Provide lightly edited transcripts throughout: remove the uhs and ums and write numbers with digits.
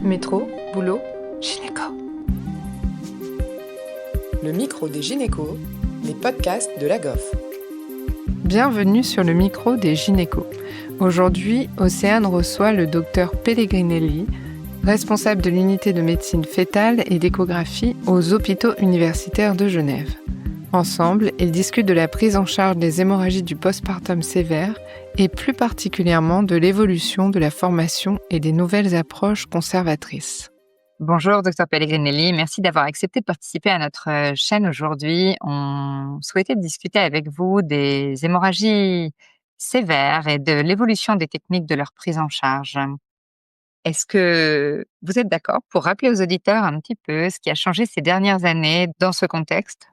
Métro, boulot, gynéco. Le micro des gynécos, les podcasts de la GOF. Bienvenue sur le micro des gynécos. Aujourd'hui, Océane reçoit le docteur Pellegrinelli, responsable de l'unité de médecine fœtale et d'échographie aux hôpitaux universitaires de Genève. Ensemble, ils discutent de la prise en charge des hémorragies du postpartum sévère et plus particulièrement de l'évolution de la formation et des nouvelles approches conservatrices. Bonjour, docteur Pellegrinelli. Merci d'avoir accepté de participer à notre chaîne aujourd'hui. On souhaitait discuter avec vous des hémorragies sévères et de l'évolution des techniques de leur prise en charge. Est-ce que vous êtes d'accord pour rappeler aux auditeurs un petit peu ce qui a changé ces dernières années dans ce contexte?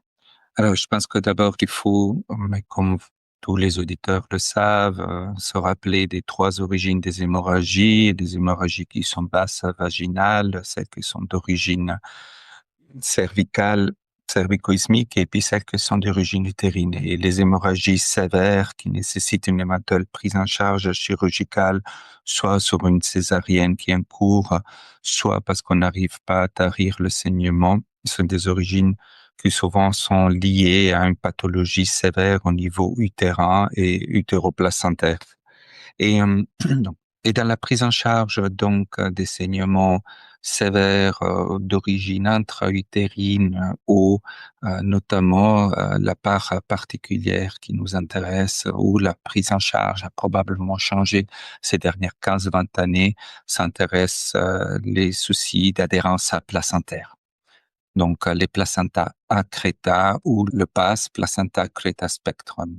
Alors, je pense que d'abord, il faut, mais comme tous les auditeurs le savent, se rappeler des trois origines des hémorragies qui sont basses vaginales, celles qui sont d'origine cervicale, cervico-isthmique, et puis celles qui sont d'origine utérine. Et les hémorragies sévères qui nécessitent une éventuelle prise en charge chirurgicale, soit sur une césarienne qui est en cours, soit parce qu'on n'arrive pas à tarir le saignement, sont des origines qui souvent sont liées à une pathologie sévère au niveau utérin et utéroplacentaire. Et, donc, et dans la prise en charge donc des saignements sévères d'origine intra-utérine ou notamment la part particulière qui nous intéresse, où la prise en charge a probablement changé ces dernières 15-20 années, s'intéresse les soucis d'adhérence à placentaire. Donc, les placentas accreta ou le PAS, placenta accreta spectrum.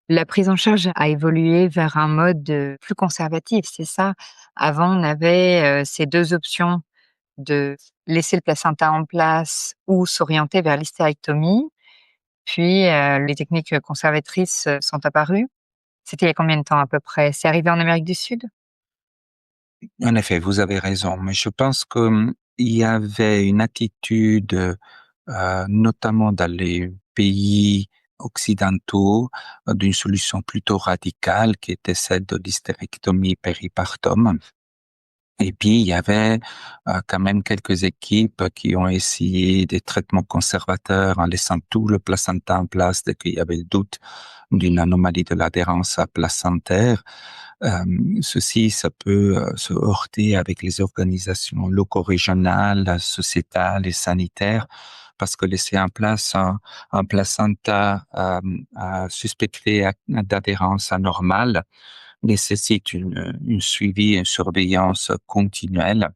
La prise en charge a évolué vers un mode plus conservatif, c'est ça? Avant, on avait ces deux options de laisser le placenta en place ou s'orienter vers l'hystérectomie. Puis, les techniques conservatrices sont apparues. C'était il y a combien de temps à peu près? C'est arrivé en Amérique du Sud? En effet, vous avez raison, mais je pense que il y avait une attitude, notamment dans les pays occidentaux, d'une solution plutôt radicale qui était celle de l'hystérectomie péripartum. Et puis, il y avait quand même quelques équipes qui ont essayé des traitements conservateurs en laissant tout le placenta en place dès qu'il y avait le doute d'une anomalie de l'adhérence placentaire. Ceci, ça peut se heurter avec les organisations loco-régionales, sociétales et sanitaires, parce que laisser en place un placenta suspecté d'adhérence anormale nécessite une suivi et une surveillance continuelle.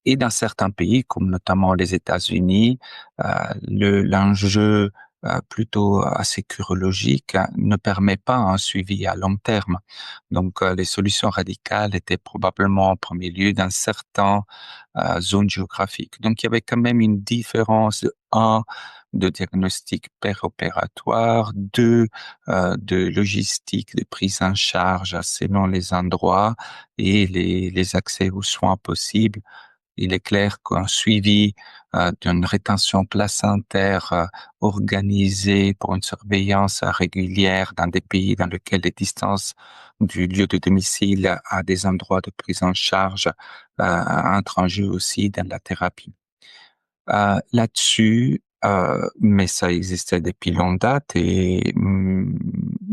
Et dans certains pays, comme notamment les États-Unis, l'enjeu plutôt assez chirurgique ne permet pas un suivi à long terme. Donc, les solutions radicales étaient probablement en premier lieu dans certaines zones géographiques. Donc, il y avait quand même une différence, de diagnostic péropératoire, de logistique de prise en charge selon les endroits et les accès aux soins possibles. Il est clair qu'un suivi d'une rétention placentaire organisée pour une surveillance régulière dans des pays dans lesquels les distances du lieu de domicile à des endroits de prise en charge entrent en jeu aussi dans la thérapie. Là-dessus, mais ça existait depuis longue date et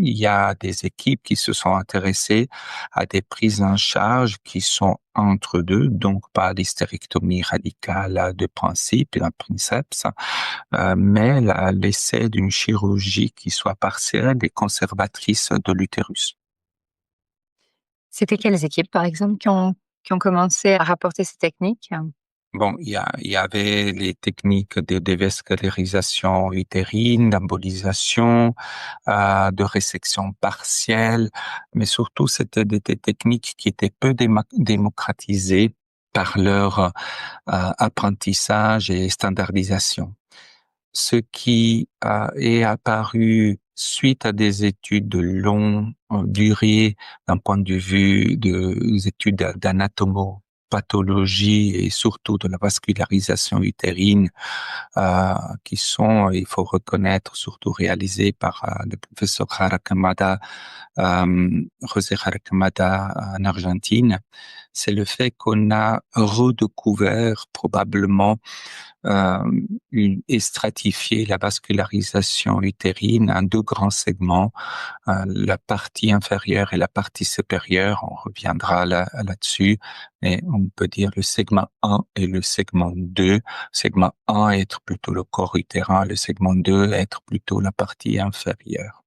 il y a des équipes qui se sont intéressées à des prises en charge qui sont entre deux, donc pas l'hystérectomie radicale de principe, d'un princeps, mais l'essai d'une chirurgie qui soit partielle et conservatrice de l'utérus. C'était quelles équipes, par exemple, qui ont commencé à rapporter ces techniques? Bon, il y avait les techniques de dévascularisation utérine, d'embolisation, de résection partielle, mais surtout c'était des techniques qui étaient peu démocratisées par leur apprentissage et standardisation. Ce qui est apparu suite à des études de longue durée d'un point de vue des études d'anatomo pathologies et surtout de la vascularisation utérine qui sont, il faut reconnaître, surtout réalisées par le professeur Harakamada, José Harakamada en Argentine, c'est le fait qu'on a redécouvert probablement et stratifié la vascularisation utérine en deux grands segments, la partie inférieure et la partie supérieure. On reviendra là-dessus, mais on peut dire le segment 1 et le segment 2. Segment 1 être plutôt le corps utérin, le segment 2 être plutôt la partie inférieure.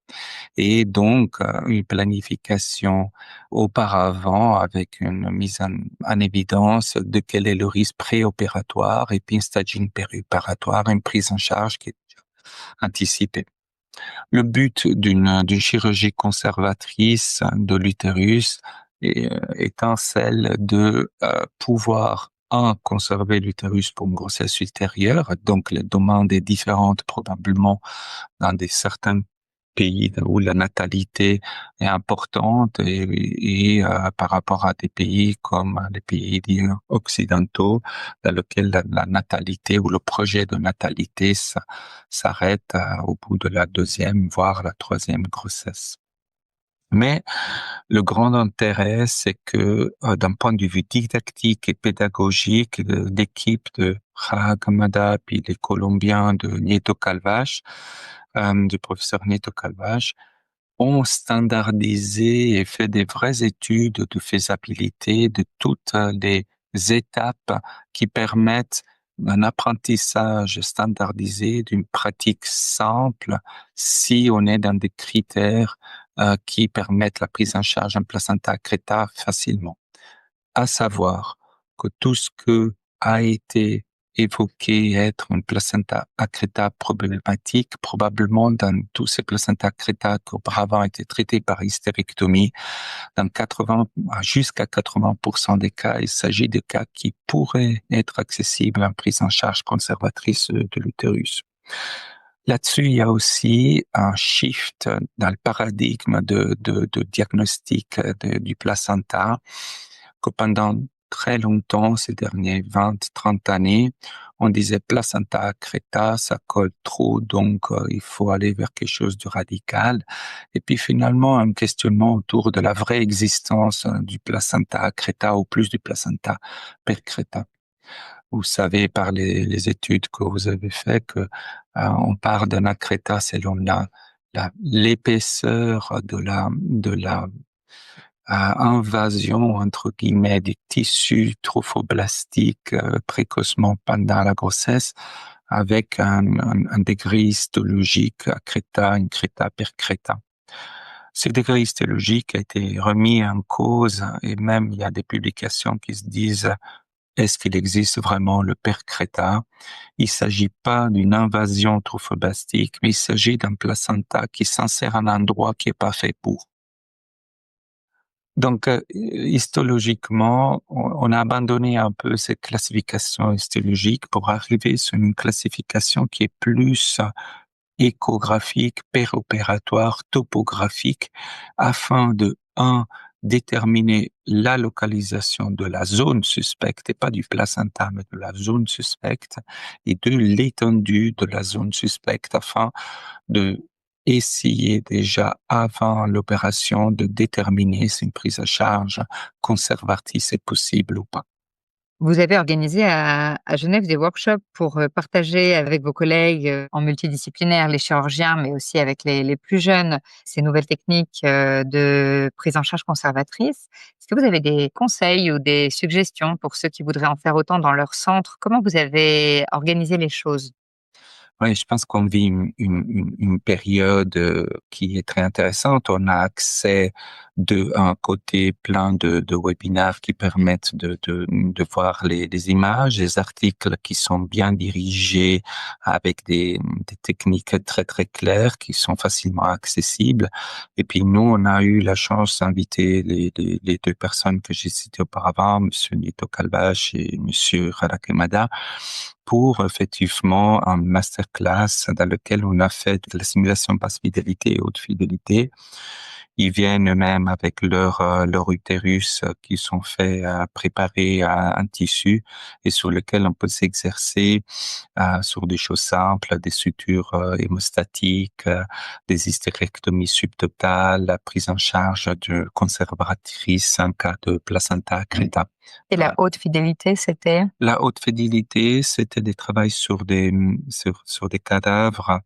Et donc, une planification auparavant avec une mise en évidence de quel est le risque préopératoire et puis un staging périopératoire, une prise en charge qui est anticipée. Le but d'une chirurgie conservatrice de l'utérus étant celle de pouvoir conserver l'utérus pour une grossesse ultérieure, donc la demande est différente probablement dans certains pays où la natalité est importante et par rapport à des pays comme les pays occidentaux dans lesquels la natalité ou le projet de natalité s'arrête au bout de la deuxième voire la troisième grossesse. Mais le grand intérêt, c'est que d'un point de vue didactique et pédagogique, l'équipe de Harakamada puis les Colombiens de Nieto Calvache, du professeur Nieto Calvache, ont standardisé et fait des vraies études de faisabilité de toutes les étapes qui permettent un apprentissage standardisé d'une pratique simple si on est dans des critères qui permettent la prise en charge en placenta accreta facilement. À savoir que tout ce que a été évoqué être une placenta accreta problématique, probablement dans tous ces placenta accreta qui auparavant étaient traités par hystérectomie, dans jusqu'à 80% des cas, il s'agit de cas qui pourraient être accessibles en prise en charge conservatrice de l'utérus. Là-dessus, il y a aussi un shift dans le paradigme de diagnostic du placenta, que pendant très longtemps, ces derniers 20-30 années, on disait placenta accreta, ça colle trop, donc il faut aller vers quelque chose de radical. Et puis finalement, un questionnement autour de la vraie existence du placenta accreta ou plus du placenta percreta. Vous savez par les études que vous avez faites que on part d'un accreta selon l'épaisseur de la invasion entre guillemets des tissus trophoblastiques précocement pendant la grossesse, avec un degré histologique accreta, increta, percreta. Ce degré histologique a été remis en cause et même il y a des publications qui se disent: est-ce qu'il existe vraiment le percreta? Il s'agit pas d'une invasion trophoblastique, mais il s'agit d'un placenta qui s'insère à un endroit qui est pas fait pour. Donc, histologiquement, on a abandonné un peu cette classification histologique pour arriver sur une classification qui est plus échographique, péropératoire, topographique, afin de, déterminer la localisation de la zone suspecte, et pas du placenta, mais de la zone suspecte, et de l'étendue de la zone suspecte, afin de essayer déjà avant l'opération de déterminer si une prise en charge conservatrice est possible ou pas. Vous avez organisé à Genève des workshops pour partager avec vos collègues en multidisciplinaire, les chirurgiens, mais aussi avec les plus jeunes, ces nouvelles techniques de prise en charge conservatrice. Est-ce que vous avez des conseils ou des suggestions pour ceux qui voudraient en faire autant dans leur centre? Comment vous avez organisé les choses? Oui, je pense qu'on vit une période qui est très intéressante. On a accès d'un côté plein de webinaires qui permettent de voir les images, des articles qui sont bien dirigés avec des techniques très très claires qui sont facilement accessibles. Et puis nous, on a eu la chance d'inviter les deux personnes que j'ai citées auparavant, Monsieur Nieto Calvache et Monsieur Harakemada, pour effectivement un masterclass dans lequel on a fait de la simulation basse fidélité et haute fidélité. Ils viennent eux-mêmes avec leur utérus qui sont faits à préparer un tissu et sur lequel on peut s'exercer sur des choses simples, des sutures hémostatiques, des hystérectomies subtotales, la prise en charge de conservatrices en cas de placenta accreta. Et la haute fidélité, c'était? La haute fidélité, c'était des travaux sur des cadavres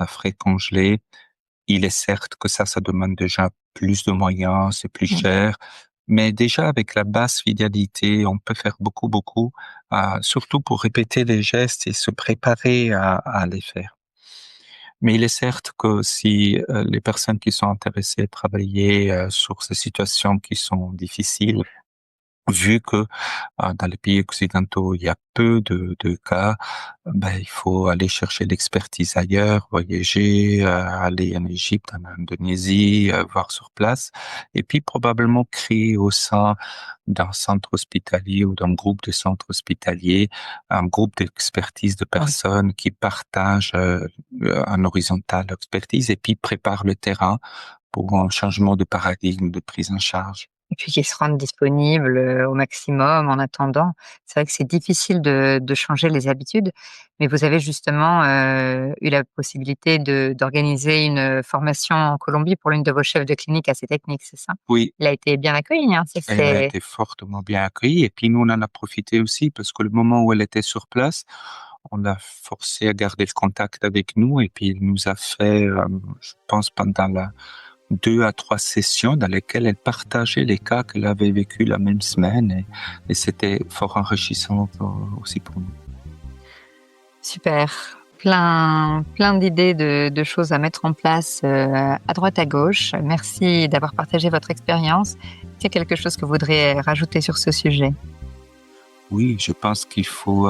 frais congelés. Il est certes que ça demande déjà plus de moyens, c'est plus cher, mais déjà avec la basse fidélité, on peut faire beaucoup, surtout pour répéter les gestes et se préparer à les faire. Mais il est certes que si les personnes qui sont intéressées à travailler sur ces situations qui sont difficiles, vu que dans les pays occidentaux, il y a peu de cas, ben, il faut aller chercher l'expertise ailleurs, voyager, aller en Égypte, en Indonésie, voir sur place, et puis probablement créer au sein d'un centre hospitalier ou d'un groupe de centres hospitaliers, un groupe d'expertise de personnes qui partagent un horizontal expertise et puis préparent le terrain pour un changement de paradigme de prise en charge. Et puis qu'ils se rendent disponibles au maximum en attendant. C'est vrai que c'est difficile de changer les habitudes, mais vous avez justement eu la possibilité d'organiser une formation en Colombie pour l'une de vos chefs de clinique à ces techniques, c'est ça? Oui, Il a été bien accueilli, hein? elle a été fortement bien accueillie et puis nous, on en a profité aussi parce que le moment où elle était sur place, on l'a forcée à garder le contact avec nous et puis il nous a fait, je pense pendant 2 à 3 sessions dans lesquelles elle partageait les cas qu'elle avait vécu la même semaine et c'était fort enrichissant aussi pour nous. Super. Plein d'idées de choses à mettre en place à droite, à gauche. Merci d'avoir partagé votre expérience. Est-ce qu'il y a quelque chose que vous voudriez rajouter sur ce sujet? Oui, je pense qu'il faut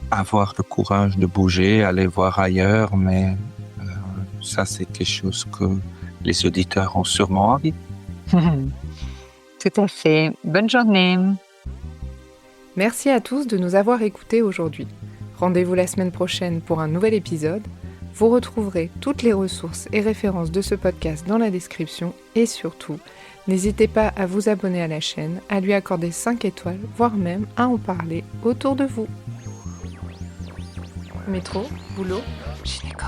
avoir le courage de bouger, aller voir ailleurs, mais ça c'est quelque chose que les auditeurs ont sûrement envie. Tout à fait. Bonne journée. Merci à tous de nous avoir écoutés aujourd'hui. Rendez-vous la semaine prochaine pour un nouvel épisode. Vous retrouverez toutes les ressources et références de ce podcast dans la description et surtout, n'hésitez pas à vous abonner à la chaîne, à lui accorder 5 étoiles, voire même à en parler autour de vous. Métro, boulot, gynéco.